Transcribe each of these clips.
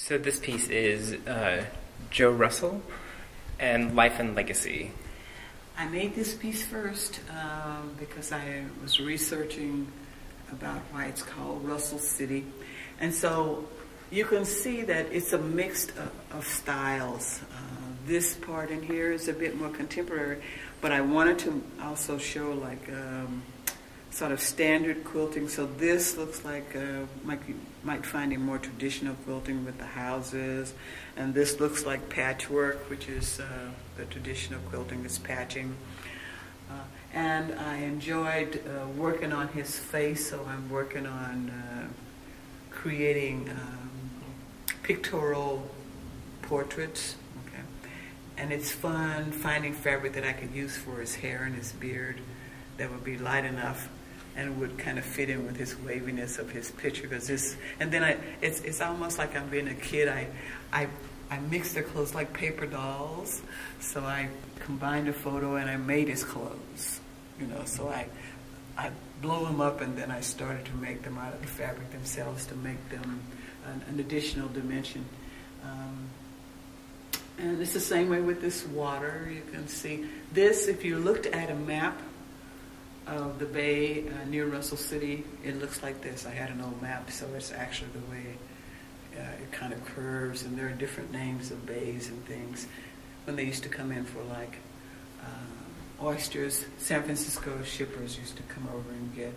So this piece is Joe Russell and Life and Legacy. I made this piece first because I was researching about why it's called Russell City. And so you can see that it's a mix of styles. This part in here is a bit more contemporary, but I wanted to also show like sort of standard quilting. So this looks like you might find a more traditional quilting with the houses, and this looks like patchwork, which is the traditional quilting is patching. And I enjoyed working on his face, so I'm working on creating pictorial portraits. Okay, and it's fun finding fabric that I could use for his hair and his beard that would be light enough and would kind of fit in with his waviness of his picture. Because this, and then it's almost like I'm being a kid. I mixed their clothes like paper dolls, so I combined a photo and I made his clothes. You know, so I blew them up and then I started to make them out of the fabric themselves to make them an additional dimension. And it's the same way with this water. You can see this, if you looked at a map of the bay near Russell City, it looks like this. I had an old map, so it's actually the way it kind of curves, and there are different names of bays and things. When they used to come in for like oysters, San Francisco shippers used to come over and get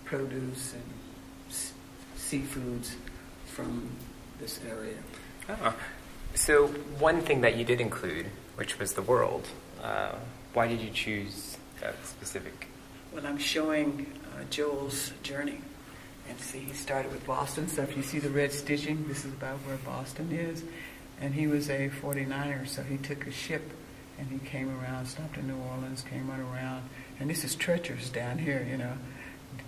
produce and seafoods from this area. Oh. So one thing that you did include, which was the world, why did you choose that specific? Well, I'm showing Joel's journey. And see, he started with Boston, so if you see the red stitching, this is about where Boston is. And he was a 49er, so he took a ship and he came around, stopped in New Orleans, came on around. And this is treacherous down here, you know,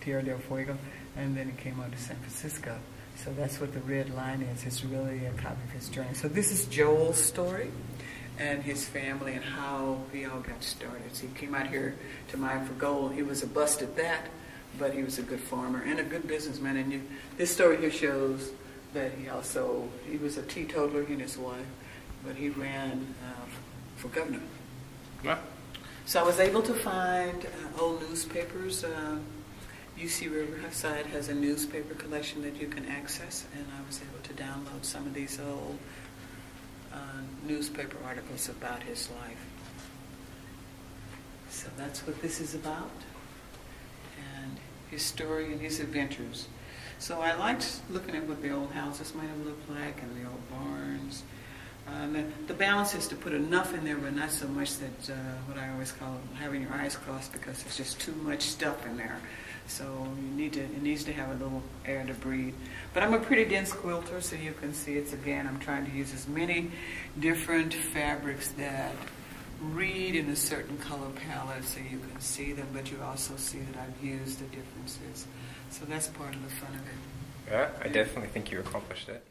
Tierra del Fuego. And then he came on to San Francisco. So that's what the red line is. It's really a copy of his journey. So this is Joel's story and his family and how he all got started. So he came out here to mine for gold. He was a bust at that, but he was a good farmer and a good businessman. And this story here shows that he was a teetotaler, he and his wife, but he ran for governor. Yeah. So I was able to find old newspapers. UC Riverside has a newspaper collection that you can access, and I was able to download some of these old newspaper articles about his life. So that's what this is about, and his story and his adventures. So I liked looking at what the old houses might have looked like and the old barns. The balance is to put enough in there, but not so much that what I always call having your eyes crossed, because there's just too much stuff in there. So it needs to have a little air to breathe. But I'm a pretty dense quilter, so you can see I'm trying to use as many different fabrics that read in a certain color palette so you can see them, but you also see that I've used the differences. So that's part of the fun of it. Yeah, I definitely think you accomplished it.